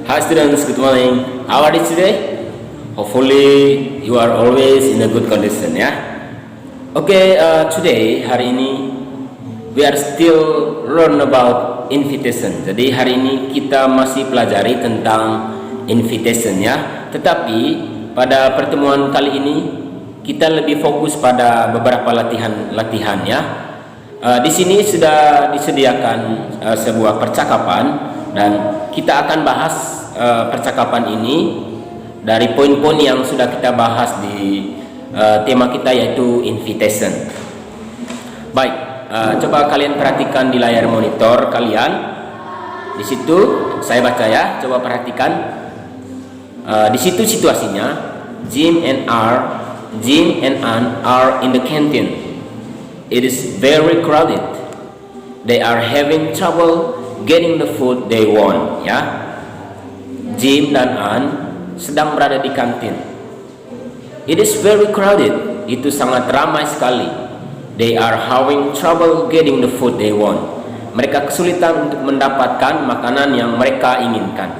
Hi students, good morning. How are you today? Hopefully you are always in a good condition ya. Today hari ini we are still learn about invitation. Jadi hari ini kita masih pelajari tentang invitation ya. Tetapi pada pertemuan kali ini kita lebih fokus pada beberapa latihan ya. Di sini sudah disediakan sebuah percakapan dan kita akan bahas percakapan ini dari poin-poin yang sudah kita bahas di tema kita yaitu invitation. Baik, coba kalian perhatikan di layar monitor kalian. Di situ saya baca ya, coba perhatikan. Di situ situasinya Jim and Ann are in the canteen. It is very crowded. They are having trouble getting the food they want ya. Jim dan Ann sedang berada di kantin. It is very crowded. Itu sangat ramai sekali. They are having trouble getting the food they want. Mereka kesulitan untuk mendapatkan makanan yang mereka inginkan.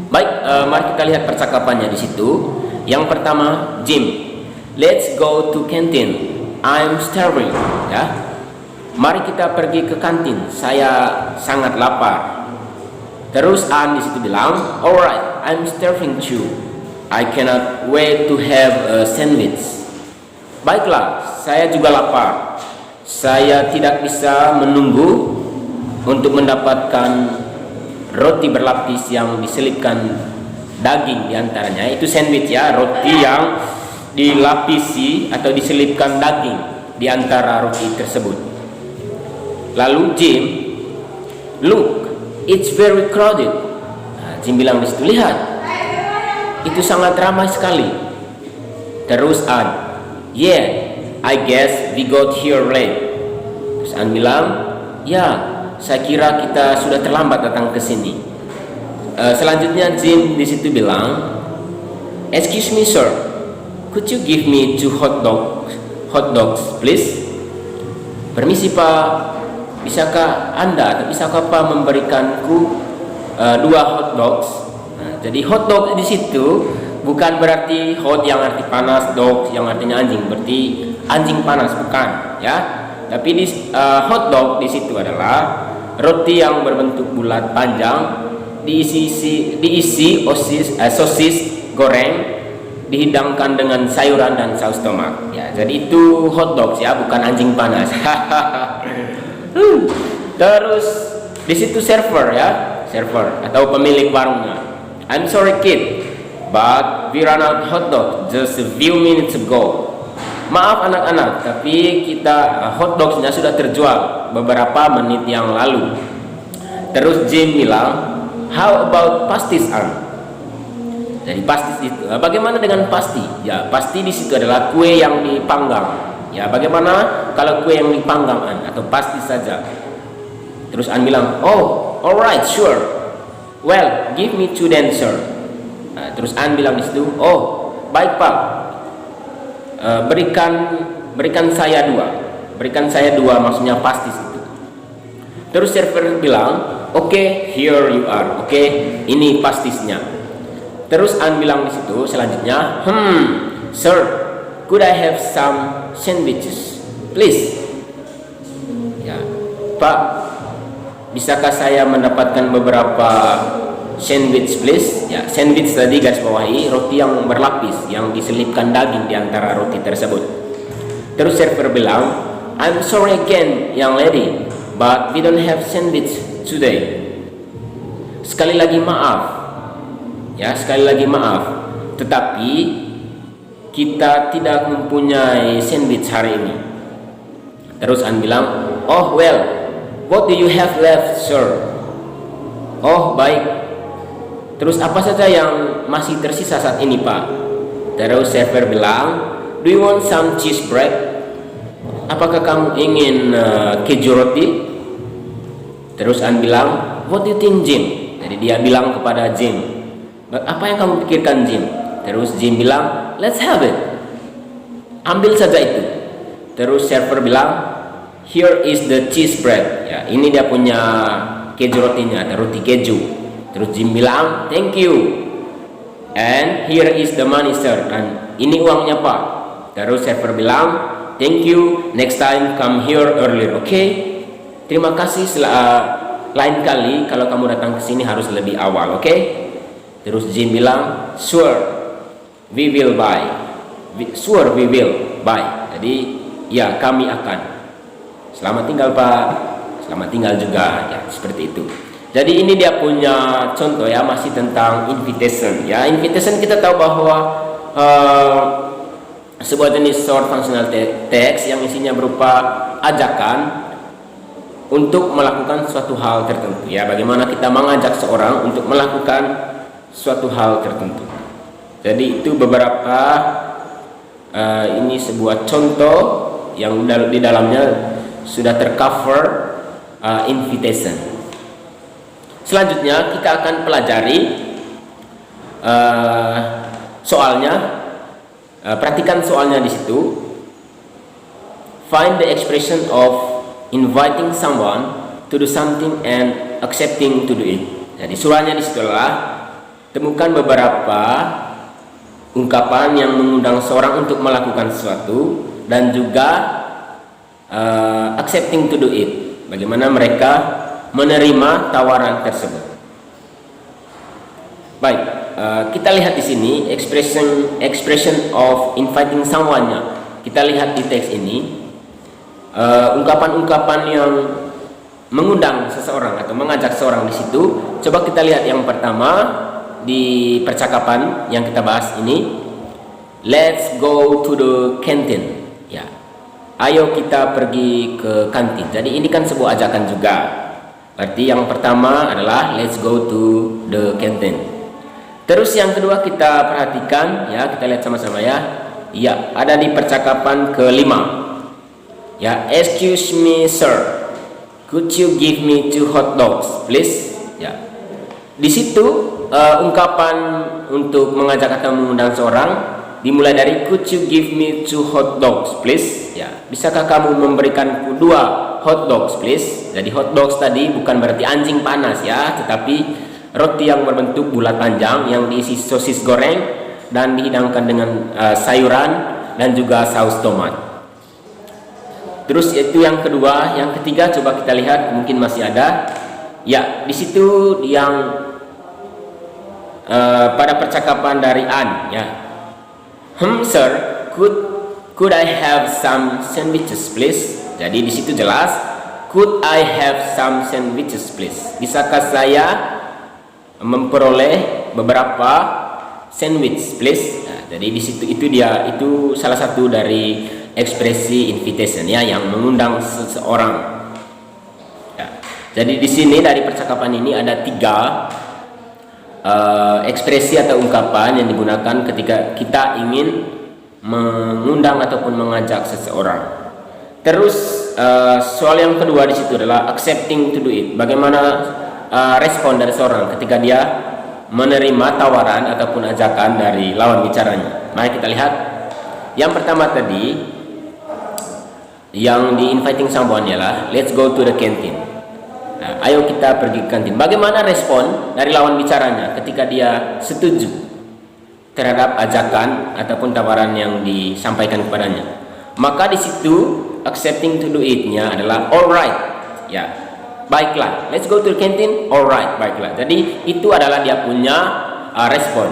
Baik, mari kita lihat percakapannya di situ. Yang pertama, Jim, let's go to canteen. I'm starving. Ya, mari kita pergi ke kantin. Saya sangat lapar. Terus Ann di situ bilang, alright, I'm starving too. I cannot wait to have a sandwich. Baiklah, saya juga lapar. Saya tidak bisa menunggu untuk mendapatkan roti berlapis yang diselipkan daging diantaranya. Itu sandwich ya, roti yang dilapisi atau diselipkan daging di antara roti tersebut. Lalu Jim, look, it's very crowded. Jim bilang di situ, lihat, itu sangat ramai sekali. Terus Ann, yeah, I guess we got here late. Terus Ann bilang, ya, saya kira kita sudah terlambat datang ke sini. Selanjutnya Jim di situ bilang, excuse me sir, could you give me 2 hot dogs please? Permisi Pak, bisakah Anda atau bisakah Pak memberikanku 2 hot dogs? Jadi hot dog di situ bukan berarti hot yang arti panas, dog yang artinya anjing, berarti anjing panas bukan ya. Tapi hot dog di situ adalah roti yang berbentuk bulat panjang, diisi sosis goreng, dihidangkan dengan sayuran dan saus tomat ya. Jadi itu hot dogs ya, bukan anjing panas. Terus di situ server atau pemilik warungnya, I'm sorry kid, but we ran out hot dog just a few minutes ago. Maaf anak-anak, tapi kita hot dogsnya sudah terjual beberapa menit yang lalu. Terus Jim bilang, how about pasties Ann? Jadi pastis itu, bagaimana dengan pasti? Ya, pasti di situ adalah kue yang dipanggang. Ya, bagaimana kalau kue yang dipanggang Ann atau pasti saja? Terus Ann bilang, oh, alright, sure. Well, give me 2 then, sir. Terus Ann bilang di situ, oh, baik Pak. Berikan saya 2. Berikan saya 2, maksudnya pastis itu. Terus server bilang, okay, here you are. Okay, ini pastisnya. Terus Ann bilang di situ selanjutnya, sir, could I have some sandwiches, please? Ya, Pak, bisakah saya mendapatkan beberapa sandwich, please? Ya, sandwich tadi garis bawahi roti yang berlapis yang diselipkan daging di antara roti tersebut. Terus server bilang, I'm sorry again, young lady, but we don't have sandwich today. Sekali lagi maaf. Ya, sekali lagi maaf, tetapi kita tidak mempunyai sandwich hari ini. Terus Ann bilang, oh well, what do you have left, sir? Oh baik. Terus apa saja yang masih tersisa saat ini, Pak? Terus server bilang, do you want some cheese bread? Apakah kamu ingin keju roti? Terus Ann bilang, what do you think, Jim? Jadi dia bilang kepada Jim, apa yang kamu pikirkan, Jim? Terus Jim bilang, let's have it. Ambil saja itu. Terus server bilang, here is the cheese bread. Ya, ini dia punya keju rotinya, ada roti keju. Terus Jim bilang, thank you. And here is the money, sir. Dan ini uangnya, Pak. Terus server bilang, thank you. Next time come here earlier. Oke. Terima kasih. Lain kali kalau kamu datang ke sini harus lebih awal. Oke. Terus Jim bilang, sure, we will buy. Sure, we will buy. Jadi, ya kami akan. Selamat tinggal, Pak. Selamat tinggal juga. Ya, seperti itu. Jadi ini dia punya contoh ya, masih tentang invitation ya. Invitation kita tahu bahwa sebuah jenis short functional text yang isinya berupa ajakan untuk melakukan suatu hal tertentu ya. Bagaimana kita mengajak seorang untuk melakukan suatu hal tertentu. Jadi itu beberapa ini sebuah contoh yang di dalamnya sudah tercover invitation. Selanjutnya kita akan pelajari soalnya. Perhatikan soalnya di situ. Find the expression of inviting someone to do something and accepting to do it. Jadi soalnya di situ adalah temukan beberapa ungkapan yang mengundang seorang untuk melakukan sesuatu dan juga accepting to do it. Bagaimana mereka menerima tawaran tersebut. Baik, kita lihat di sini expression of inviting someone-nya. Kita lihat di teks ini ungkapan-ungkapan yang mengundang seseorang atau mengajak seorang di situ. Coba kita lihat yang pertama di percakapan yang kita bahas ini. Let's go to the canteen. Ya, ayo kita pergi ke kantin. Jadi ini kan sebuah ajakan juga. Berarti yang pertama adalah let's go to the canteen. Terus yang kedua kita perhatikan ya, kita lihat sama-sama ya. Ya, ada di percakapan kelima. Ya, excuse me sir, could you give me 2 hot dogs please? Ya. Di situ ungkapan untuk mengajak atau mengundang seorang dimulai dari could you give me 2 hot dogs please? Ya, bisakah kamu memberikanku 2 hot dogs please? Jadi hot dogs tadi bukan berarti anjing panas ya, tetapi roti yang berbentuk bulat panjang yang diisi sosis goreng dan dihidangkan dengan sayuran dan juga saus tomat. Terus itu yang kedua, yang ketiga coba kita lihat, mungkin masih ada. Ya, di situ yang pada percakapan dari Ann ya. Sir, could I have some sandwiches please? Jadi di situ jelas, could I have some sandwiches please? Bisakah saya memperoleh beberapa sandwich please? Nah, jadi di situ itu salah satu dari ekspresi invitation ya, yang mengundang seseorang. Ya, jadi di sini dari percakapan ini ada 3 ekspresi atau ungkapan yang digunakan ketika kita ingin mengundang ataupun mengajak seseorang. Terus soal yang kedua di situ adalah accepting to do it. Bagaimana respon dari seorang ketika dia menerima tawaran ataupun ajakan dari lawan bicaranya. Mari kita lihat. Yang pertama tadi yang di inviting someone ialah let's go to the canteen. Nah, ayo kita pergi ke kantin. Bagaimana respon dari lawan bicaranya ketika dia setuju terhadap ajakan ataupun tawaran yang disampaikan kepadanya? Maka di situ accepting to do it-nya adalah alright. Ya, baiklah. Let's go to the canteen. Alright, baiklah. Jadi itu adalah dia punya respon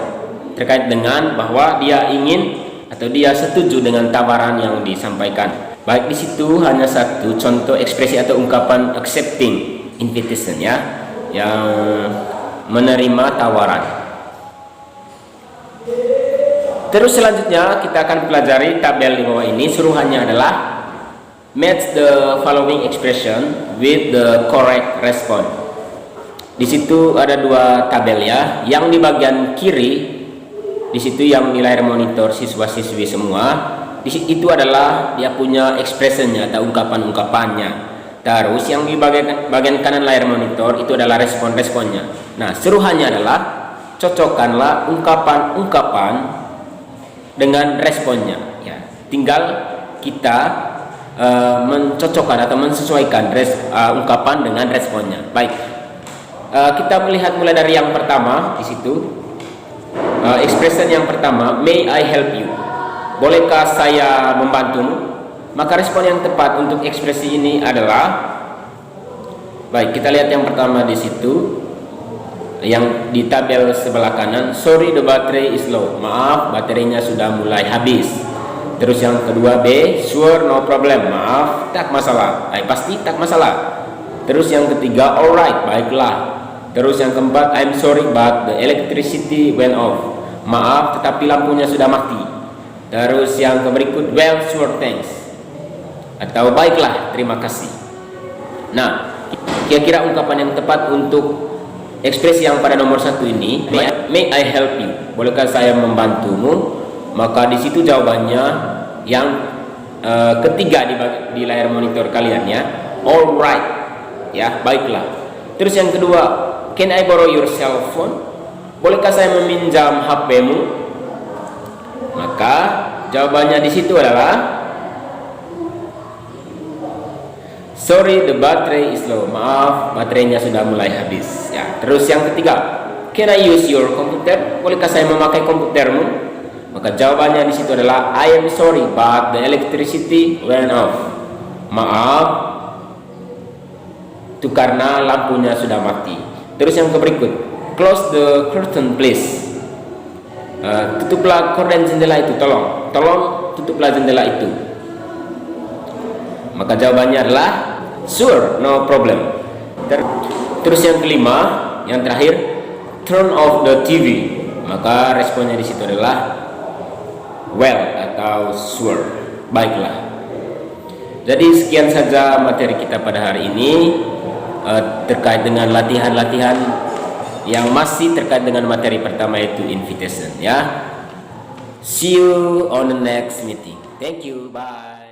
terkait dengan bahwa dia ingin atau dia setuju dengan tawaran yang disampaikan. Baik, di situ hanya satu contoh ekspresi atau ungkapan accepting invitation ya, yang menerima tawaran. Terus selanjutnya kita akan pelajari tabel di bawah ini. Suruhannya adalah match the following expression with the correct response. Di situ ada 2 tabel ya. Yang di bagian kiri di situ yang di layar monitor siswa-siswi semua. Itu adalah dia punya expressionnya atau ungkapan-ungkapannya. Terus yang di bagian kanan layar monitor itu adalah respon-responnya. Nah, suruhannya adalah cocokkanlah ungkapan-ungkapan dengan responnya ya. Tinggal kita mencocokkan atau mensesuaikan ungkapan dengan responnya. Baik, Kita melihat mulai dari yang pertama di situ. Expression yang pertama, may I help you? Bolehkah saya membantumu? Maka respon yang tepat untuk ekspresi ini adalah, baik, kita lihat yang pertama di situ, yang di tabel sebelah kanan. Sorry, the battery is low. Maaf, baterainya sudah mulai habis. Terus yang kedua B, sure, no problem. Maaf, tak masalah. Pasti tak masalah. Terus yang ketiga, alright, baiklah. Terus yang keempat, I'm sorry but the electricity went off. Maaf, tetapi lampunya sudah mati. Terus yang berikut, well, sure, thanks. Atau baiklah, terima kasih. Nah, kira-kira ungkapan yang tepat untuk ekspresi yang pada nomor 1 ini, may I help you? Bolehkah saya membantumu? Maka di situ jawabannya yang ketiga di layar monitor kalian ya, alright, ya, baiklah. Terus yang kedua, can I borrow your cell phone? Bolehkah saya meminjam HP-mu? Maka jawabannya di situ adalah sorry, the battery is low. Maaf, baterainya sudah mulai habis. Ya. Terus yang ketiga, can I use your computer? Bolehkah saya memakai komputermu? Maka jawabannya di situ adalah I am sorry but the electricity went off. Maaf, itu karena lampunya sudah mati. Terus yang berikut, close the curtain please. Tutuplah korden jendela itu, tolong tutuplah jendela itu. Maka jawabannya adalah sure, no problem. Terus yang kelima, yang terakhir, turn off the TV. Maka responnya di situ adalah well atau sure, baiklah. Jadi sekian saja materi kita pada hari ini terkait dengan latihan-latihan yang masih terkait dengan materi pertama, yaitu invitation ya. See you on the next meeting. Thank you, bye.